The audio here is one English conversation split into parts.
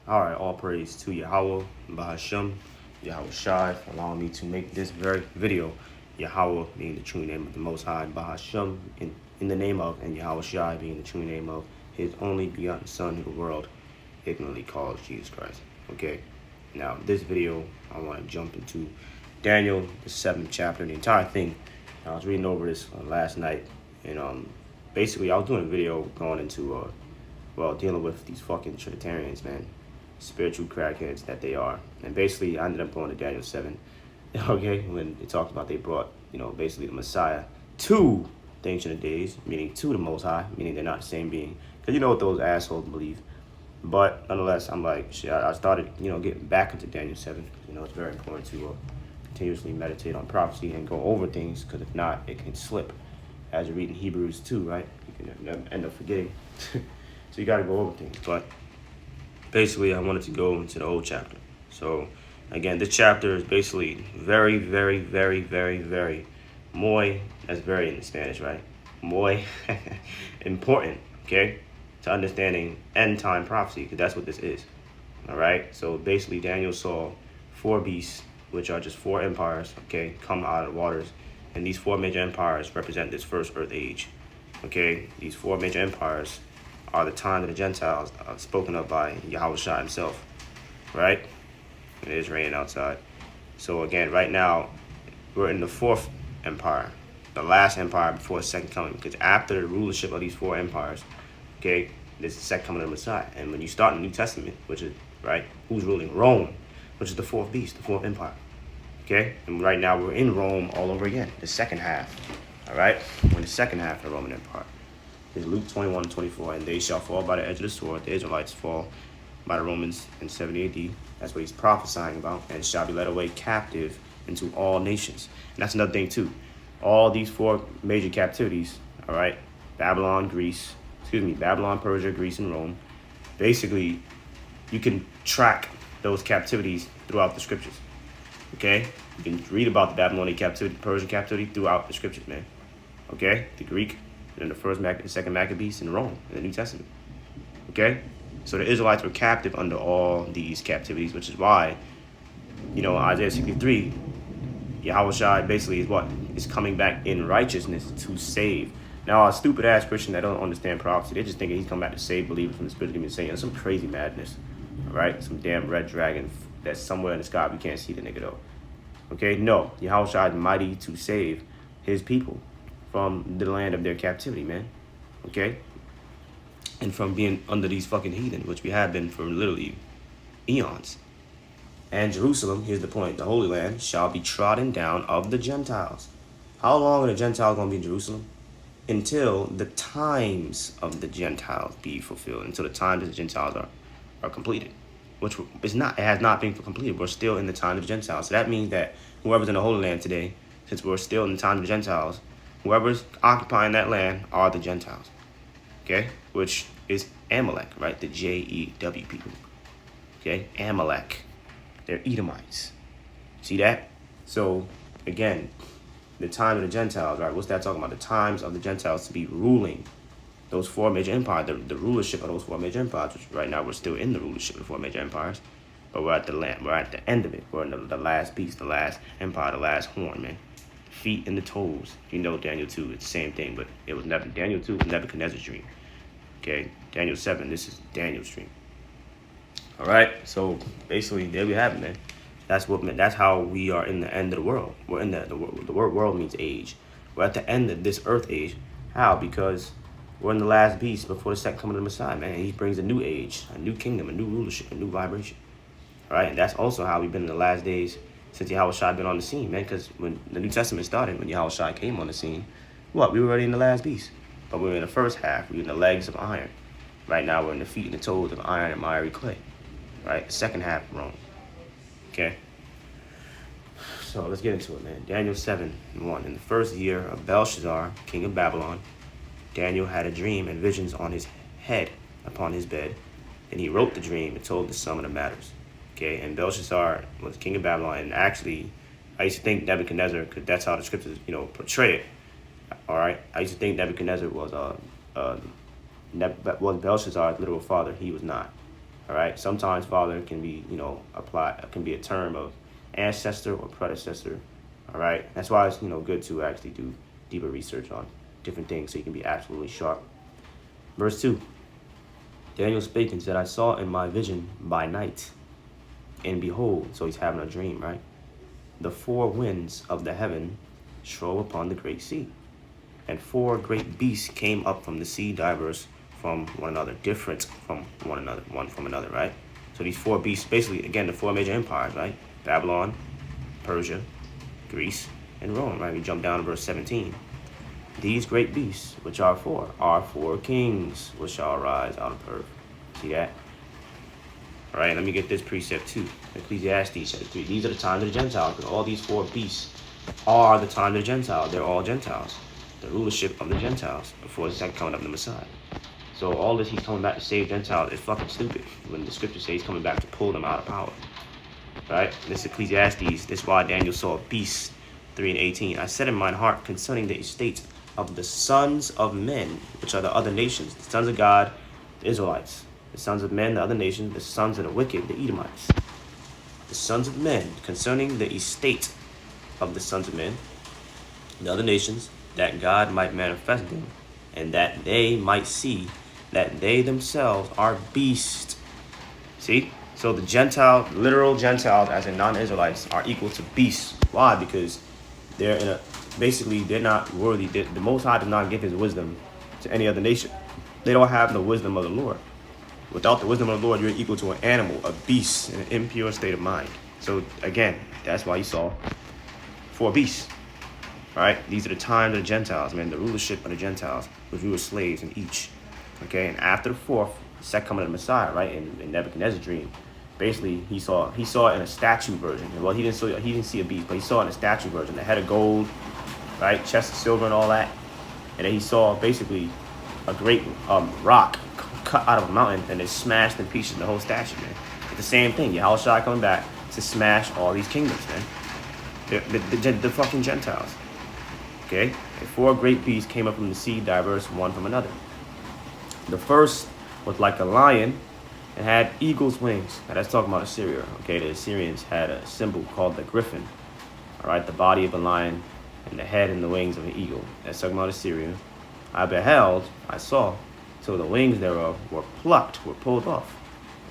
All right, all praise to Yahweh, Bahashem, Yahweh Shai, for allowing me to make this very video. Yahweh being the true name of the Most High, Bahashem in the name of, and Yahweh Shai being the true name of his only begotten Son who the world ignorantly calls Jesus Christ. Okay, now this video, I want to jump into Daniel, the 7th chapter, the entire thing. I was reading over this last night, and basically I was doing a video going into, dealing with these fucking Trinitarians, man. Spiritual crackheads that they are. And basically, I ended up going to Daniel 7, okay, when it talked about they brought, basically the Messiah to the Ancient of Days, meaning to the Most High, meaning they're not the same being. Because you know what those assholes believe. But nonetheless, I'm like, shit, I started, getting back into Daniel 7. It's very important to continuously meditate on prophecy and go over things, because if not, it can slip. As you read in Hebrews 2, right? You can end up forgetting. So you got to go over things. But basically, I wanted to go into the old chapter. So, again, this chapter is basically very, very, very, very, very, muy, that's very in Spanish, right? Muy important, okay? To understanding end time prophecy, because that's what this is. All right? So, basically, Daniel saw 4 beasts, which are just 4 empires, okay, come out of the waters. And these 4 major empires represent this first earth age, okay? These 4 major empires are the time of the Gentiles spoken of by Yahweh Shai himself, right? It is raining outside. So again, right now, we're in the 4th empire, the last empire before the second coming, because after the rulership of these 4 empires, okay, this is the second coming of the Messiah. And when you start in the New Testament, which is, right, who's ruling? Rome, which is the 4th beast, the 4th empire, okay? And right now, we're in Rome all over again, the second half, all right? We're in the second half of the Roman Empire. Is Luke 21:24, and they shall fall by the edge of the sword. The Israelites fall by the Romans in 70 AD. That's what he's prophesying about, and shall be led away captive into all nations. And that's another thing too. All these 4 major captivities, all right, Babylon, Persia, Greece, and Rome. Basically, you can track those captivities throughout the scriptures. Okay, you can read about the Babylonian captivity, Persian captivity throughout the scriptures, man. Okay, the Greek. And the second Maccabees in Rome in the New Testament. Okay? So the Israelites were captive under all these captivities, which is why, Isaiah 63, Yahweh Shai basically is what? Is coming back in righteousness to save. Now, a stupid ass Christian that don't understand prophecy, they just thinking he's coming back to save believers from the spirit of demon Satan. Some crazy madness. Alright? Some damn red dragon that's somewhere in the sky. We can't see the nigga though. Okay? No. Yahweh Shai is mighty to save his people from the land of their captivity, man. Okay? And from being under these fucking heathen, which we have been for literally eons. And Jerusalem, here's the point, the Holy Land shall be trodden down of the Gentiles. How long are the Gentiles going to be in Jerusalem? Until the times of the Gentiles be fulfilled. Until the times of the Gentiles are completed. Which is not, it has not been completed. We're still in the time of the Gentiles. So that means that whoever's in the Holy Land today, since we're still in the time of the Gentiles, whoever's occupying that land are the Gentiles, okay? Which is Amalek, right? The Jew people, okay? Amalek, they're Edomites. See that? So, again, the time of the Gentiles, right? What's that talking about? The times of the Gentiles to be ruling those 4 major empires, the rulership of those 4 major empires, which right now we're still in the rulership of the 4 major empires, but we're at the end of it. We're in the last beast, the last empire, the last horn, man. Feet and the toes. Daniel 2, it's the same thing, but it was never Daniel 2 was Nebuchadnezzar's dream. Okay, Daniel 7, this is Daniel's dream. All right, so basically there we have it, man. That's how we are in the end of the world. We're in the word world means age. We're at the end of this earth age. How? Because we're in the last beast before the second coming of the Messiah, man. He brings a new age, a new kingdom, a new rulership, a new vibration. All right, and that's also how we've been in the last days since Yahweh Shai been on the scene, man, because when the New Testament started, when Yahweh Shai came on the scene, we were already in the last beast. But we were in the first half, we were in the legs of iron. Right now, we're in the feet and the toes of iron and miry clay. Right? The second half of Rome. Okay? So let's get into it, man. Daniel 7:1. In the first year of Belshazzar, king of Babylon, Daniel had a dream and visions on his head upon his bed. And he wrote the dream and told the sum of the matters. Okay, and Belshazzar was king of Babylon, and actually, I used to think Nebuchadnezzar, because that's how the scriptures, portray it. All right, I used to think Nebuchadnezzar was Belshazzar's literal father. He was not. All right. Sometimes father can be, can be a term of ancestor or predecessor. All right. That's why it's, good to actually do deeper research on different things so you can be absolutely sharp. Verse 2. Daniel spake and said, I saw in my vision by night, and behold, so he's having a dream, right? The four winds of the heaven strove upon the great sea, and four great beasts came up from the sea, diverse from one another, different from one another, one from another, right? So these four beasts, basically, again, the four major empires, right? Babylon, Persia, Greece, and Rome, right? We jump down to verse 17. These great beasts, which are four kings, which shall arise out of earth. See that? All right, let me get this precept too. Ecclesiastes chapter 3. These are the times of the Gentiles, because all these four beasts are the times of the Gentiles. They're all Gentiles. The rulership of the Gentiles before the second coming of the Messiah. So all this he's coming back to save Gentiles is fucking stupid when the scripture says he's coming back to pull them out of power. Right? This Ecclesiastes, this is why Daniel saw beasts 3 and 18. I said in mine heart concerning the estate of the sons of men, which are the other nations, the sons of God, the Israelites, the sons of men, the other nations, the sons of the wicked, the Edomites, the sons of men, concerning the estate of the sons of men, the other nations, that God might manifest them, and that they might see that they themselves are beasts. See? So the Gentile, literal Gentiles, as in non-Israelites, are equal to beasts. Why? Because they're not worthy. The Most High did not give his wisdom to any other nation. They don't have the wisdom of the Lord. Without the wisdom of the Lord, you're equal to an animal, a beast, in an impure state of mind. So again, that's why you saw four beasts. Right? These are the times of the Gentiles, man, the rulership of the Gentiles, which we were slaves in each. Okay, and after the fourth, the second coming of the Messiah, right, in Nebuchadnezzar's dream, basically he saw it in a statue version. Well, he didn't see a beast, but he saw it in a statue version, the head of gold, right, chest of silver and all that. And then he saw basically a great rock cut out of a mountain and it smashed in pieces the whole statue, man. It's the same thing. Yahushua coming back to smash all these kingdoms, man. The fucking Gentiles. Okay? And four great beasts came up from the sea, diverse one from another. The first was like a lion and had eagle's wings. Now that's talking about Assyria. Okay, the Assyrians had a symbol called the griffin. All right, the body of a lion and the head and the wings of an eagle. That's talking about Assyria. I saw, so the wings thereof were pulled off.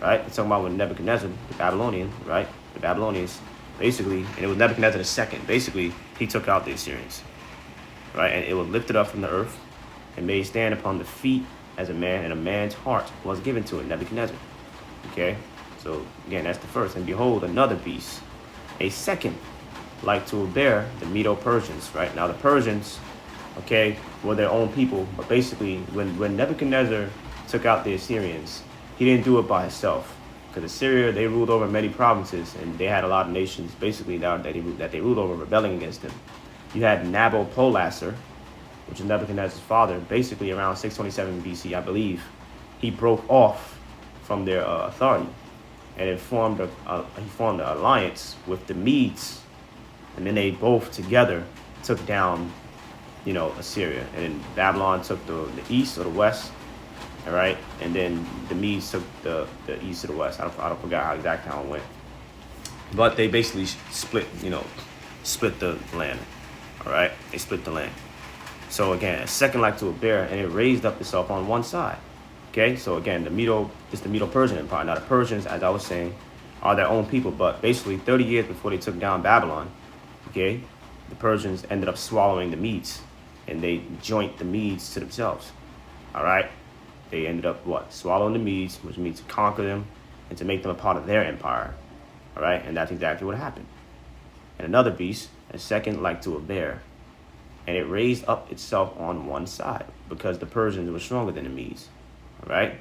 Right? It's talking about when Nebuchadnezzar, the Babylonian, right? The Babylonians, basically, and it was Nebuchadnezzar II. Basically, he took out the Assyrians. Right? And it was lifted up from the earth and made stand upon the feet as a man, and a man's heart was given to it, Nebuchadnezzar. Okay? So, again, that's the first. And behold, another beast, a second, like to a bear, the Medo-Persians, right? Now, the Persians, okay, were their own people, but basically, when Nebuchadnezzar took out the Assyrians, he didn't do it by himself. Because Assyria, they ruled over many provinces, and they had a lot of nations, basically, that they ruled over, rebelling against them. You had Nabopolassar, which is Nebuchadnezzar's father, basically around 627 BC, I believe. He broke off from their authority, and he formed an alliance with the Medes, and then they both together took down, Assyria, and then Babylon took the east or the west, all right, and then the Medes took the east or the west. I don't forget exactly how it went, but they basically split the land. All right, they split the land. So again, a second like to a bear, and it raised up itself on one side. Okay, so again, the Medo-Persian Empire. Now the Persians, as I was saying, are their own people, but basically 30 years before they took down Babylon, okay, the Persians ended up swallowing the Medes, and they joined the Medes to themselves. All right, they ended up swallowing the Medes, which means to conquer them and to make them a part of their empire. All right, and that's exactly what happened. And another beast, a second like to a bear, and it raised up itself on one side because the Persians were stronger than the Medes. All right,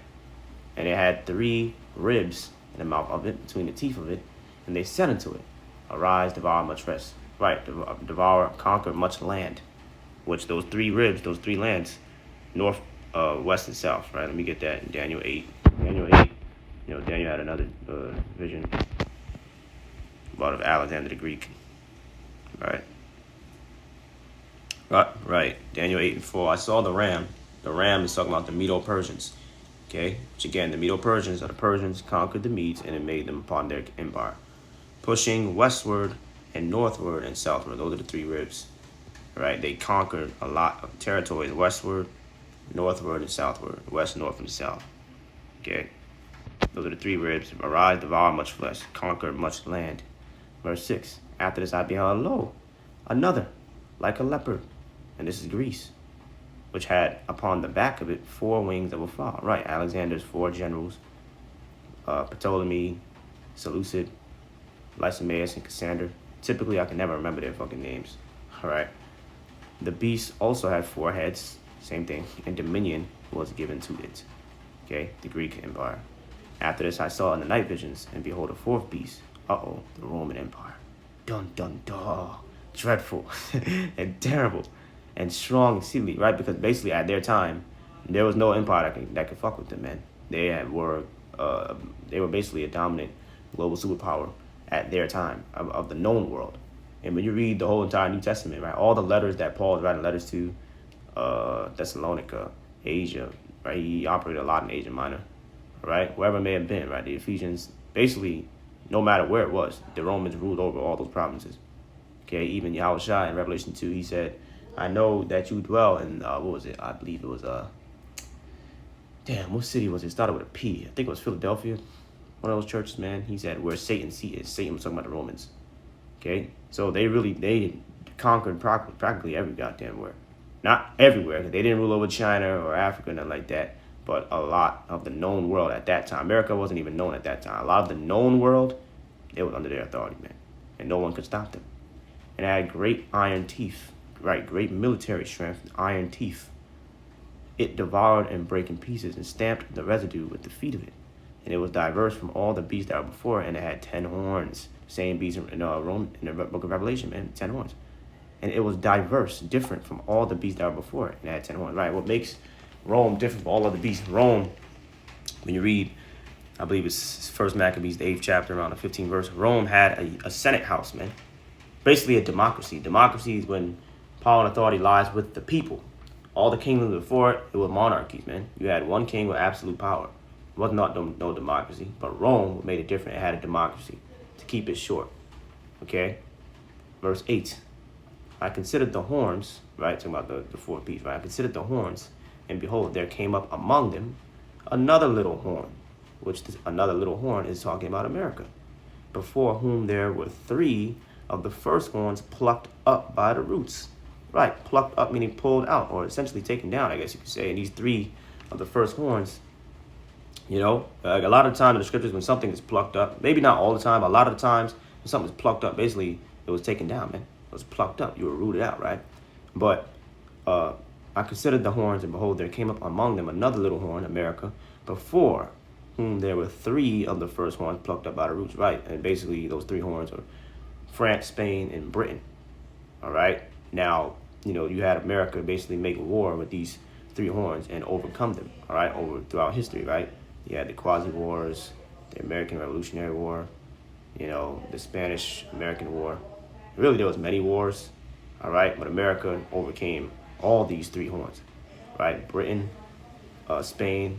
and it had 3 ribs in the mouth of it, between the teeth of it, and they said unto it, arise, devour much rest. Right, devour, conquer much land, which those 3 ribs, those 3 lands, north, west, and south. Right, let me get that in Daniel 8. Daniel 8, Daniel had another vision about Alexander the Greek. Right. Daniel 8 and 4. I saw the ram. The ram is talking about the Medo-Persians. Okay, which again, the Medo-Persians or the Persians conquered the Medes and it made them upon their empire, pushing westward and northward and southward. Those are the three ribs, right? They conquered a lot of territories westward, northward, and southward, west, north, and south. Okay, those are the three ribs. Arise, devour much flesh, conquer much land. Verse 6. After this I beheld, lo, another, like a leopard. And this is Greece, which had upon the back of it 4 wings of a fowl. Right, Alexander's 4 generals, Ptolemy, Seleucid, Lysimaeus, and Cassander. Typically, I can never remember their fucking names. All right. The beast also had 4 heads, same thing, and dominion was given to it. Okay, the Greek Empire. After this, I saw in the night visions, and behold, a 4th beast. Uh-oh, the Roman Empire. Dun, dun, dun. Dreadful and terrible and strong exceedingly, right? Because basically at their time, there was no empire that could fuck with them, man. They were basically a dominant global superpower at their time of the known world. And when you read the whole entire New Testament, right, all the letters that Paul is writing letters to Thessalonica, Asia, right, he operated a lot in Asia Minor, right, wherever it may have been, right, the Ephesians, basically, no matter where it was, the Romans ruled over all those provinces. Okay, even Yahushua in Revelation 2, he said, I know that you dwell in, what was it? I believe it was, what city was it? It started with a P. I think it was Philadelphia, one of those churches, man. He said, where Satan's seat is. Satan was talking about the Romans. Okay, so they conquered practically every goddamn where. Not everywhere, because they didn't rule over China or Africa, nothing like that. But a lot of the known world at that time. America wasn't even known at that time. A lot of the known world, they was under their authority, man. And no one could stop them. And it had great iron teeth, right? Great military strength, iron teeth. It devoured and brake in pieces and stamped the residue with the feet of it. And it was diverse from all the beasts that were before, and it had 10 horns. Same beast in the book of Revelation, man, 10 horns. And it was diverse, different from all the beasts that were before it, and it had 10 horns, right? What makes Rome different from all other beasts? Rome, when you read, I believe it's 1 Maccabees, the 8th chapter, around the 15th verse, Rome had a Senate house, man. Basically a democracy. Democracy is when power and authority lies with the people. All the kingdoms before it were monarchies, man. You had one king with absolute power. It was not no democracy. But Rome made it different. It had a democracy. To keep it short. Okay? Verse 8. I considered the horns, right? Talking about the 4th beast, right? I considered the horns, and behold, there came up among them another little horn, which another little horn is talking about America, before whom there were 3 of the first horns plucked up by the roots. Right, plucked up meaning pulled out, or essentially taken down, I guess you could say. And these 3 of the first horns, you know, a lot of time in the scriptures when something is plucked up, maybe not all the time, but a lot of the times when something is plucked up, basically it was taken down, man. It was plucked up. You were rooted out, right? But I considered the horns, and behold, there came up among them another little horn, America, before whom there were 3 of the first horns plucked up by the roots, right? And basically those 3 horns are France, Spain, and Britain, all right? Now, you know, you had America basically make war with these 3 horns and overcome them, all right, throughout history, right? You had the Quasi-Wars, the American Revolutionary War, you know, the Spanish-American War. Really, there was many wars, all right? But America overcame all these 3 horns, right? Britain, Spain,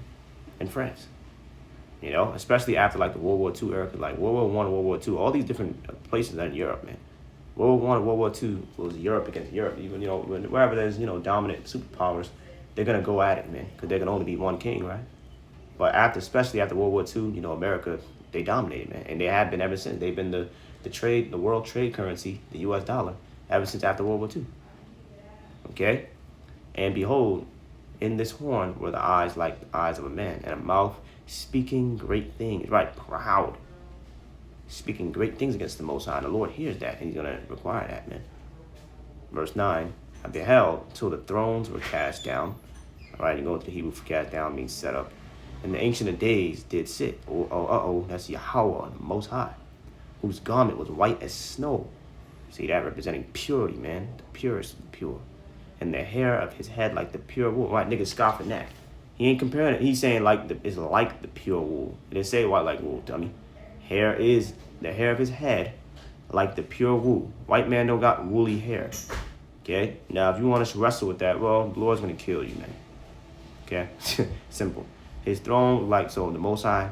and France. You know, especially after like the World War II era, like World War I, World War II, all these different places are in Europe, man. World War I, World War II was Europe against Europe. Even, you know, wherever there's, you know, dominant superpowers, they're gonna go at it, man, because there can only be one king, right? But especially after World War II, you know, America, they dominated, man, and they have been ever since. They've been the world trade currency, the U.S. dollar, ever since after World War II. Okay, and behold, in this horn were the eyes like the eyes of a man, and a mouth speaking great things, right? Proud, speaking great things against the Most High. And the Lord hears that, and He's gonna require that, man. Verse 9. I beheld till the thrones were cast down. All right, you go to the Hebrew for cast down means set up. And the Ancient of Days did sit. That's Yahweh, the Most High, whose garment was white as snow. See that representing purity, man, the purest of the pure. And the hair of his head like the pure wool. Right, niggas scoffing that. He ain't comparing it. He's saying it's like the pure wool. It didn't say white like wool, dummy. Hair is the hair of his head like the pure wool. White man don't got woolly hair. Okay? Now, if you want us to wrestle with that, well, the Lord's going to kill you, man. Okay? Simple. His throne, like, so the Most High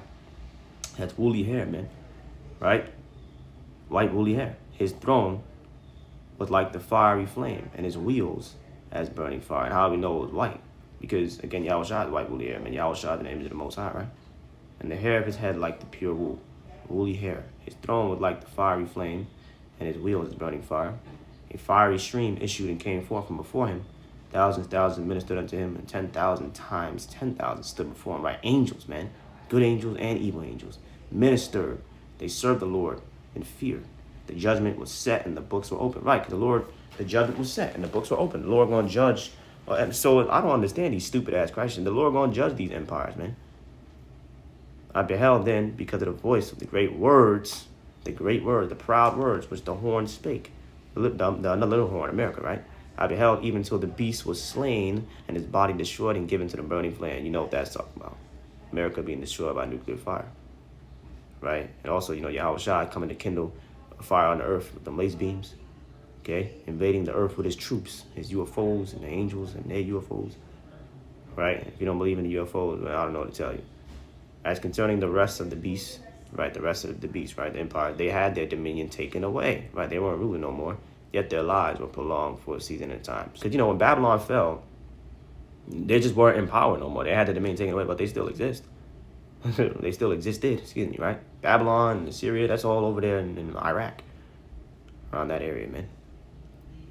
has woolly hair, man, right? White woolly hair. His throne was like the fiery flame, and his wheels as burning fire. And how do we know it was white? Because, again, Yahushua is white woolly hair, man. Yahushua, the name of the Most High, right? And the hair of his head like the pure wool, woolly hair. His throne was like the fiery flame, and his wheels as burning fire. A fiery stream issued and came forth from before him. Thousands ministered unto him, and 10,000 times 10,000 stood before him. Right? Angels, man. Good angels and evil angels. Ministered. They served the Lord in fear. The judgment was set and the books were open. Right, because the judgment was set and the books were open. The Lord going to judge. And so I don't understand these stupid-ass Christians. The Lord going to judge these empires, man. I beheld then, because of the voice of the great words, the proud words, which the horn spake. The little horn, America, right? I beheld even till the beast was slain and his body destroyed and given to the burning flame. You know what that's talking about. America being destroyed by nuclear fire, right? And also, Yahushua coming to kindle a fire on the earth with the laser beams, okay? Invading the earth with his troops, his UFOs and the angels and their UFOs, right? If you don't believe in the UFOs, I don't know what to tell you. As concerning the rest of the beasts, right? The rest of the beasts, right? The empire, they had their dominion taken away, right? They weren't ruling no more. Yet their lives were prolonged for a season at times. Because, when Babylon fell, they just weren't in power no more. They had their dominion taken away, but they still exist. They still existed, right? Babylon and Syria, that's all over there in Iraq. Around that area, man.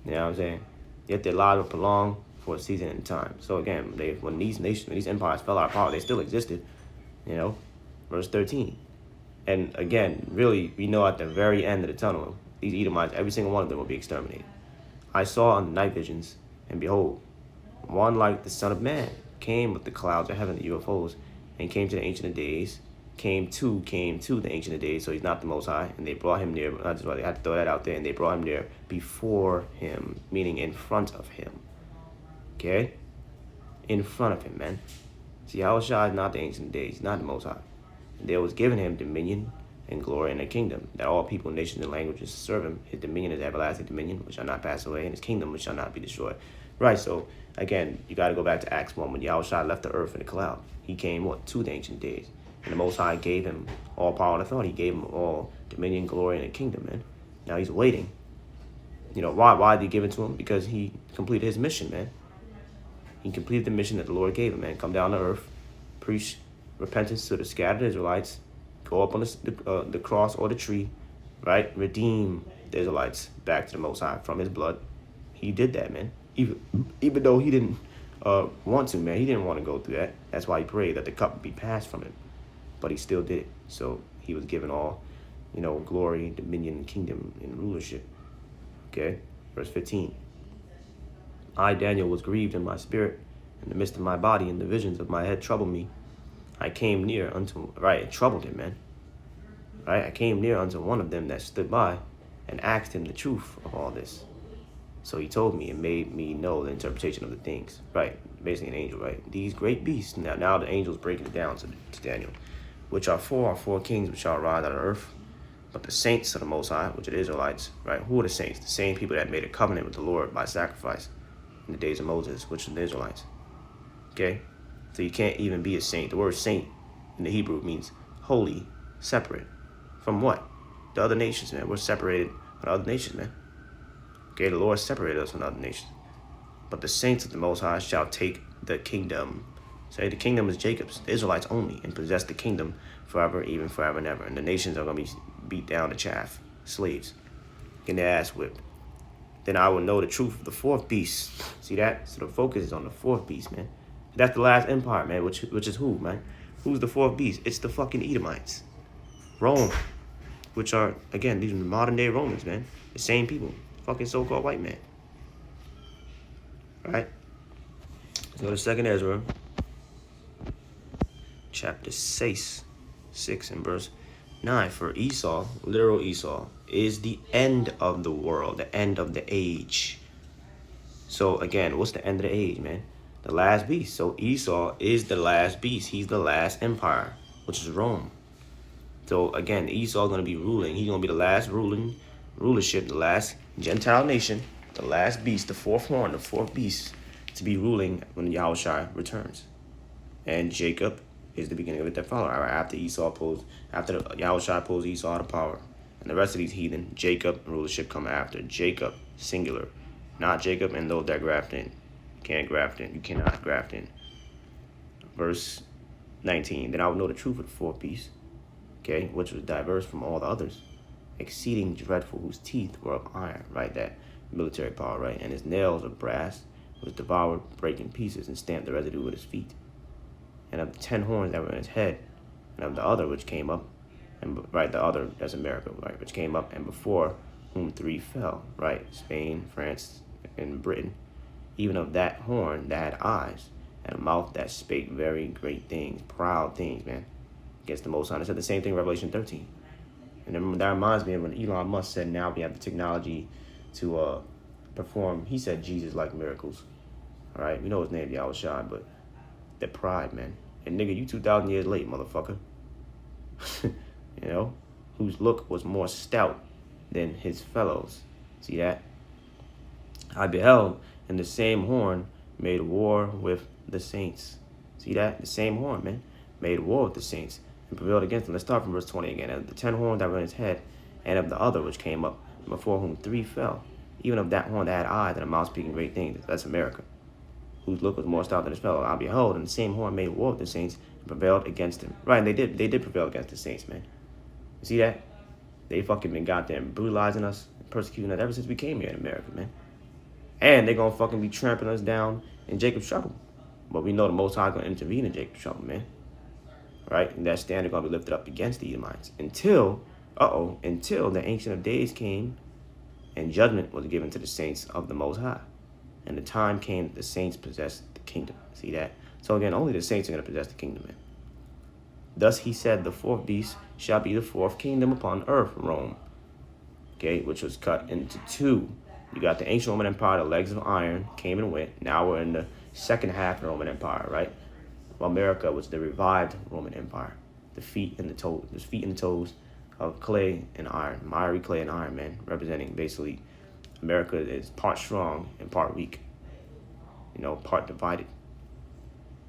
You know what I'm saying? Yet their lives were prolonged for a season at time. So again, when these empires fell out of power, they still existed. Verse 13. And again, really, we know at the very end of the tunnel, these Edomites, every single one of them will be exterminated. I saw on the night visions, and behold, one like the Son of Man came with the clouds of heaven, the UFOs, and came to the Ancient of Days, came to the Ancient of Days, so he's not the Most High, and they brought him near. That's why they had to throw that out there, and they brought him near before him, meaning in front of him. Okay? In front of him, man. See, Yahushua is not the Ancient of Days, he's not the Most High. And there was given him dominion and glory and a kingdom, that all people, nations, and languages serve him. His dominion is everlasting dominion, which shall not pass away, and his kingdom, which shall not be destroyed. Right, so, again, you got to go back to Acts 1, when Yahushua left the earth in a cloud. He came, to the Ancient Days. And the Most High gave him all power and authority. He gave him all dominion, glory, and a kingdom, man. Now he's waiting. Why did he give it to him? Because he completed his mission, man. He completed the mission that the Lord gave him, man. Come down to earth, preach repentance to the scattered Israelites, go up on the cross or the tree, right? Redeem the Israelites back to the Most High from his blood. He did that, man. Even though he didn't want to, man. He didn't want to go through that. That's why he prayed that the cup be passed from him. But he still did it. So he was given all, glory, dominion, kingdom, and rulership. Okay? Verse 15. I, Daniel, was grieved in my spirit, in the midst of my body, and the visions of my head troubled me. I came near unto, right, it troubled him, man. Right? I came near unto one of them that stood by and asked him the truth of all this. So he told me and made me know the interpretation of the things. Right, basically an angel, right? These great beasts, now the angel's breaking it down to Daniel, which are four kings which shall rise out of earth. But the saints of the Most High, which are the Israelites, right? Who are the saints? The same people that made a covenant with the Lord by sacrifice in the days of Moses, which are the Israelites. Okay? So you can't even be a saint. The word saint in the Hebrew means holy, separate. From what? The other nations, man. We're separated from other nations, man. Okay, the Lord separated us from other nations. But the saints of the Most High shall take the kingdom. Say the kingdom is Jacob's, the Israelites only, and possess the kingdom forever, even forever and ever. And the nations are going to be beat down to chaff, slaves, getting their ass whipped. Then I will know the truth of the fourth beast. See that? So the focus is on the fourth beast, man. That's the last empire, man, which is who, man? Who's the fourth beast? It's the fucking Edomites. Rome, which are, again, these are modern-day Romans, man. The same people. Fucking so-called white man. All right? Let's go to 2nd Ezra. Chapter 6 and verse 9. For Esau, literal Esau, is the end of the world, the end of the age. So, again, what's the end of the age, man? The last beast. So Esau is the last beast. He's the last empire, which is Rome. So again, Esau is going to be ruling. He's going to be the last rulership, the last Gentile nation, the last beast, the fourth horn, the fourth beast to be ruling when Yahushua returns. And Jacob is the beginning of it that follow. All right, after Yahushua pulls Esau out of power, and the rest of these heathen, Jacob rulership come after. Jacob, singular, not Jacob and those that graft in. You can't graft in. You cannot graft in. Verse 19. Then I will know the truth of the fourth beast, okay, which was diverse from all the others, exceeding dreadful, whose teeth were of iron, right? That military power, right? And his nails of brass, was devoured, breaking pieces, and stamped the residue with his feet. And of the 10 horns that were in his head, and of the other which came up, and right, the other, that's America, right, which came up, and before whom 3 fell, right? Spain, France, and Britain. Even of that horn that had eyes, and a mouth that spake very great things, proud things, man, against the Most High. It said the same thing in Revelation 13. And that reminds me of when Elon Musk said now we have the technology to perform, he said Jesus-like miracles. All right, we know his name, Yahushua, but that pride, man. And nigga, you 2,000 years late, motherfucker. You know, whose look was more stout than his fellows. See that? I beheld, and the same horn made war with the saints. See that? The same horn, man, made war with the saints and prevailed against them. Let's start from verse 20 again. And the 10 horns that were in his head, and of the other which came up, before whom 3 fell, even of that horn that had eyes and a mouth speaking great things. That's America, whose look was more stout than his fellow. I behold, and the same horn made war with the saints and prevailed against him. Right, and they did prevail against the saints, man. You see that? They fucking been goddamn brutalizing us, persecuting us ever since we came here in America, man. And they're gonna fucking be trampling us down in Jacob's trouble. But we know the Most High gonna intervene in Jacob's trouble, man. Right? And that standard gonna be lifted up against the Edomites until the Ancient of Days came and judgment was given to the saints of the Most High. And the time came that the saints possessed the kingdom. See that? So again, only the saints are gonna possess the kingdom, man. Thus he said, the fourth beast shall be the fourth kingdom upon earth, Rome. Okay, which was cut into 2. You got the ancient Roman Empire, the legs of iron, came and went. Now we're in the second half of the Roman Empire, right? Well, America was the revived Roman Empire. The feet and the toes of clay and iron, miry clay and iron, man, representing basically America is part strong and part weak. You know, part divided.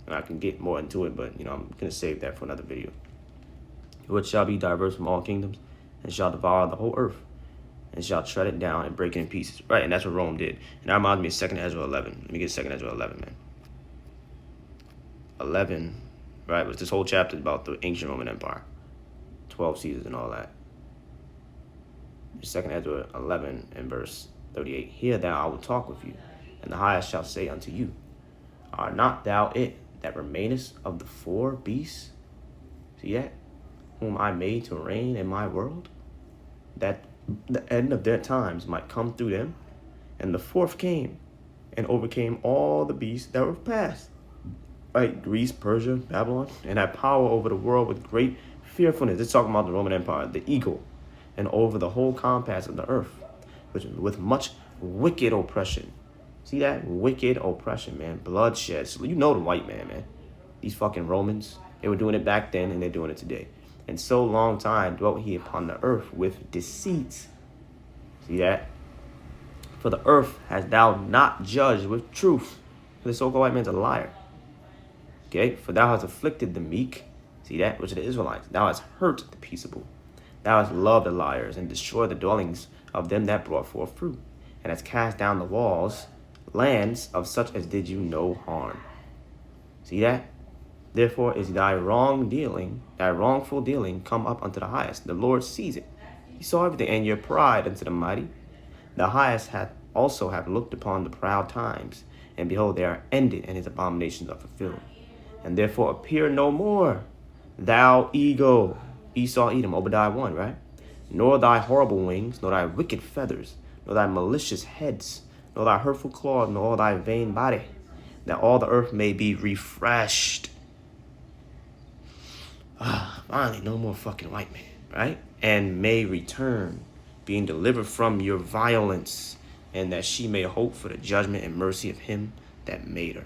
And I can get more into it, but, you know, I'm going to save that for another video. Which shall be diverse from all kingdoms, and shall devour the whole earth, and shall tread it down and break it in pieces. Right, and that's what Rome did. And that reminds me of 2 Ezra 11. Let me get 2 Ezra 11, man. 11, right, was this whole chapter about the ancient Roman Empire. 12 Caesars and all that. 2 Ezra 11 and verse 38. Hear thou, I will talk with you, and the highest shall say unto you, Are not thou it that remainest of the 4 beasts? See that? Whom I made to reign in my world? That the end of their times might come through them. And the 4th came and overcame all the beasts that were past. Right? Greece, Persia, Babylon, and had power over the world with great fearfulness. It's talking about the Roman Empire, the eagle, and over the whole compass of the earth, which with much wicked oppression. See that? Wicked oppression, man. Bloodshed. So you know the white man. These fucking Romans, they were doing it back then and they're doing it today. And so long time dwelt he upon the earth with deceit. See that? For the earth hast thou not judged with truth. For the so-called white man's a liar. Okay? For thou hast afflicted the meek. See that? Which are the Israelites. Thou hast hurt the peaceable. Thou hast loved the liars and destroyed the dwellings of them that brought forth fruit. And hast cast down the walls, lands of such as did you no harm. See that? Therefore is thy wrongful dealing come up unto the highest. The Lord sees it. He saw everything, and your pride unto the mighty. The highest hath also have looked upon the proud times, and behold, they are ended, and his abominations are fulfilled. And therefore appear no more, thou eagle, Esau, Edom, Obadiah 1, right? Nor thy horrible wings, nor thy wicked feathers, nor thy malicious heads, nor thy hurtful claws, nor thy vain body, that all the earth may be refreshed. Finally, no more fucking white man, right? And may return, being delivered from your violence, and that she may hope for the judgment and mercy of him that made her.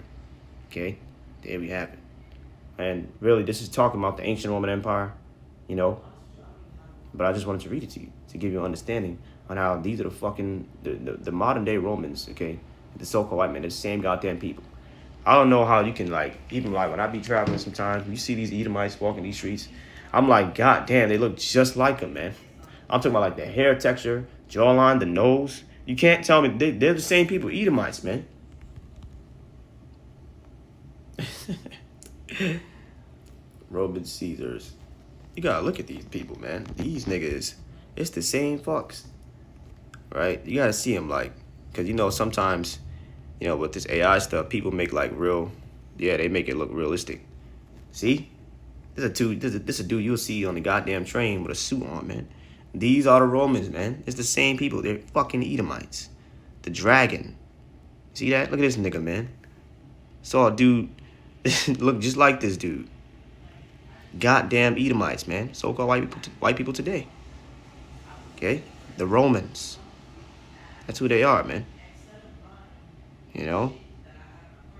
Okay? There we have it. And really, this is talking about the ancient Roman Empire, you know. But I just wanted to read it to you, to give you an understanding on how these are the fucking, the modern day Romans, okay? The so-called white men, they're the same goddamn people. I don't know how you can like even like when I be traveling sometimes, you see these Edomites walking these streets. I'm like, God damn, they look just like them, man. I'm talking about like the hair texture, jawline, the nose. You can't tell me they're the same people, Edomites, man. Roman Caesars. You gotta look at these people, man. These niggas, it's the same fucks, right? You gotta see them like, cause you know sometimes, you know, with this AI stuff, people make like real, yeah, they make it look realistic. See, this a dude you'll see on the goddamn train with a suit on, man. These are the Romans, man. It's the same people. They're fucking Edomites. The dragon. See that? Look at this nigga, man. Saw a dude look just like this dude. Goddamn Edomites, man. So-called white people today. Okay? The Romans. That's who they are, man. You know?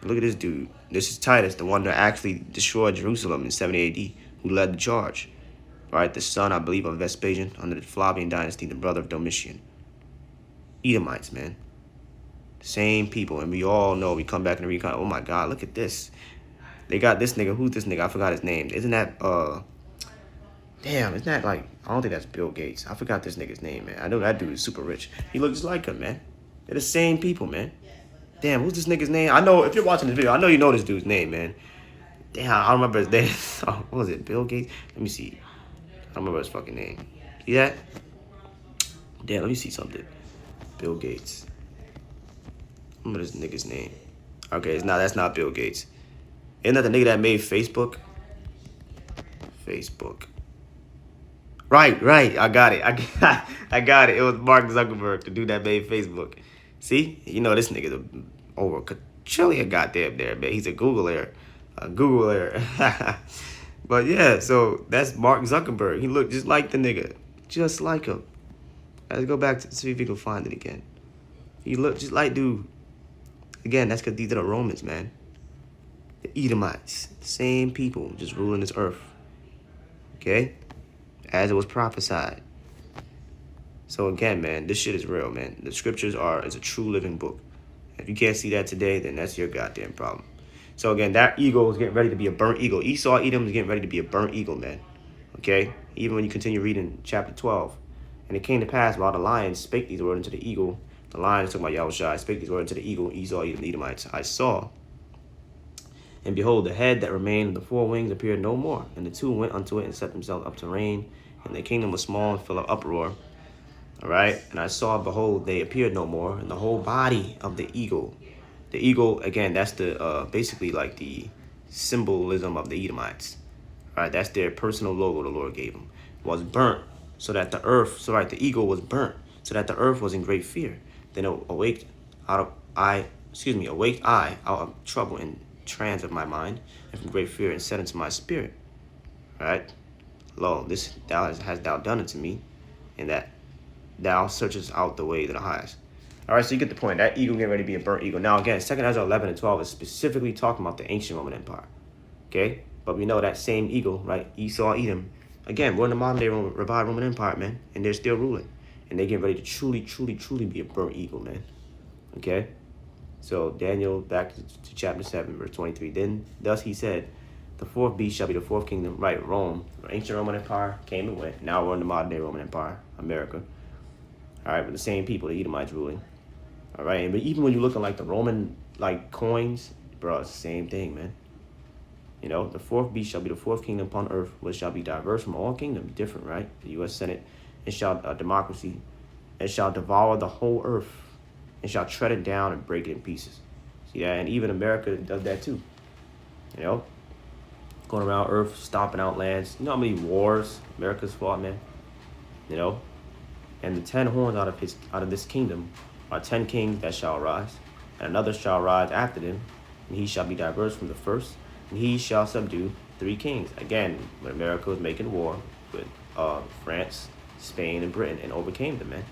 Look at this dude. This is Titus, the one that actually destroyed Jerusalem in 70 AD, who led the charge. Right? The son, I believe, of Vespasian under the Flavian dynasty, the brother of Domitian. Edomites, man. Same people. And we all know, we come back and recon. Oh my God, look at this. They got this nigga. Who's this nigga? I forgot his name. Isn't that, damn, isn't that like, I don't think that's Bill Gates. I forgot this nigga's name, man. I know that dude is super rich. He looks just like him, man. They're the same people, man. Damn, who's this nigga's name? I know, if you're watching this video, I know you know this dude's name, man. Damn, I don't remember his name. Oh, what was it, Bill Gates? Let me see. I don't remember his fucking name. See that? Damn, let me see something. Bill Gates. I remember this nigga's name. Okay, that's not Bill Gates. Isn't that the nigga that made Facebook? Facebook. Right. I got it. I got it. It was Mark Zuckerberg, the dude that made Facebook. See? You know this nigga's over a quadrillion goddamn there, man. He's a Google error. But yeah, so that's Mark Zuckerberg. He looked just like the nigga. Just like him. Let's go back to see if we can find it again. He looked just like dude. Again, that's because these are the Romans, man. The Edomites. The same people just ruling this earth. Okay? As it was prophesied. So again, man, this shit is real, man. The scriptures is a true living book. If you can't see that today, then that's your goddamn problem. So again, that eagle is getting ready to be a burnt eagle. Esau, Edom is getting ready to be a burnt eagle, man. Okay? Even when you continue reading chapter 12. And it came to pass while the lion spake these words unto the eagle. The lion is talking about Yahushua. Spake these words unto the eagle, Esau, Edom, the Edomites. I saw. And behold, the head that remained of the four wings appeared no more. And the two went unto it and set themselves up to reign. And the kingdom was small and full of uproar. All right. And I saw, behold, they appeared no more. And the whole body of the eagle. The eagle, again, that's the basically like the symbolism of the Edomites. All right. That's their personal logo the Lord gave them. Was burnt so that the earth, the eagle was burnt so that the earth was in great fear. Then awaked I out of trouble and trance of my mind, and from great fear, and said unto my spirit, right? Lo, this hast thou done unto me, and that thou searchest out the way to the highest. All right, so you get the point. That eagle getting ready to be a burnt eagle. Now, again, 2 Ezra 11 and 12 is specifically talking about the ancient Roman Empire, okay? But we know that same eagle, right? Esau, Edom. Again, we're in the modern day revived Roman Empire, man, and they're still ruling. And they're getting ready to truly be a burnt eagle, man, okay? So Daniel, back to chapter 7, verse 23. Then thus he said, the fourth beast shall be the fourth kingdom. Right, Rome, the ancient Roman Empire came and went. Now we're in the modern day Roman Empire, America. All right, with the same people, the Edomites ruling. All right, but even when you look at like the Roman like coins, bro, it's the same thing, man. You know, the fourth beast shall be the fourth kingdom upon earth, which shall be diverse from all kingdoms, different, right? The U.S. Senate, it shall democracy, it shall devour the whole earth. And shall tread it down and break it in pieces. See that? And even America does that too. You know? Going around earth, stomping out lands. You know how many wars America's fought, man? You know? And the 10 horns out of this kingdom are 10 kings that shall arise. And another shall rise after them. And he shall be diverse from the first. And he shall subdue 3 kings. Again, when America was making war with France, Spain, and Britain, and overcame them, man.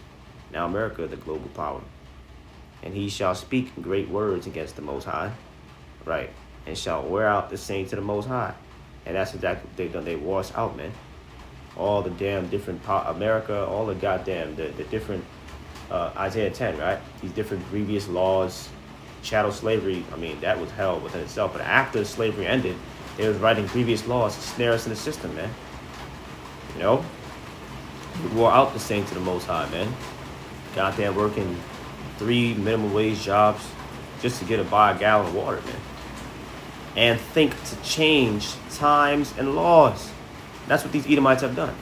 Now America is the global power. And he shall speak great words against the Most High, right? And shall wear out the saints of the Most High. And that's exactly what they've done. They wore us out, man. All the damn different America, all the goddamn, the different, Isaiah 10, right? These different grievous laws, Chattel slavery, I mean, that was hell within itself. But after slavery ended, they was writing previous laws to snare us in the system, man. You know? We wore out the saints of the Most High, man. Got there working 3 minimum wage jobs just to get a buy a gallon of water, man. And think to change times and laws. That's what these Edomites have done,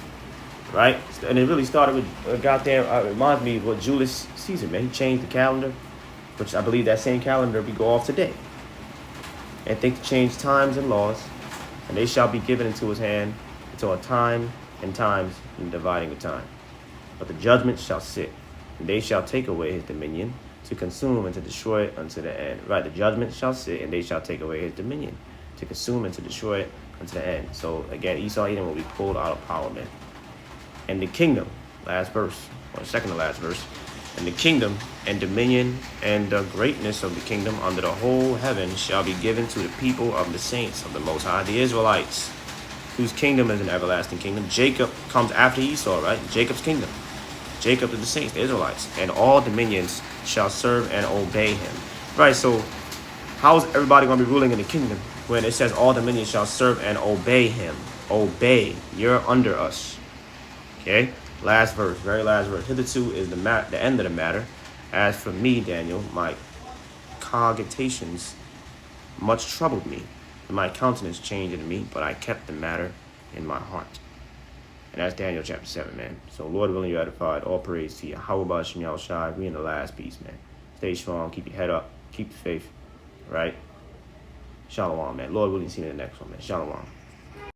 right? And it really started with it reminds me of what Julius Caesar, man. He changed the calendar, which I believe that same calendar we go off today. And think to change times and laws, and they shall be given into his hand until a time and times and dividing of time. But the judgment shall sit, and they shall take away his dominion, to consume and to destroy it unto the end. Right, the judgment shall sit, and they shall take away his dominion, to consume and to destroy it unto the end. So again, Esau Edom will be pulled out of power, man. And the kingdom, last verse, or second to last verse, and the kingdom and dominion and the greatness of the kingdom under the whole heaven shall be given to the people of the saints of the Most High, the Israelites, whose kingdom is an everlasting kingdom. Jacob comes after Esau, right? Jacob's kingdom. Jacob is the saints, the Israelites, and all dominions shall serve and obey him. Right, so how is everybody going to be ruling in the kingdom when it says all dominions shall serve and obey him? Obey. You're under us. Okay? Last verse, very last verse. Hitherto is the end of the matter. As for me, Daniel, my cogitations much troubled me, and my countenance changed in me, but I kept the matter in my heart. And that's Daniel chapter 7, man. So Lord willing, you're edified. All praise to you. How about Shem Yahushai? We in the last piece, man. Stay strong. Keep your head up. Keep the faith. Right? Shalom, man. Lord willing, see you in the next one, man. Shalom.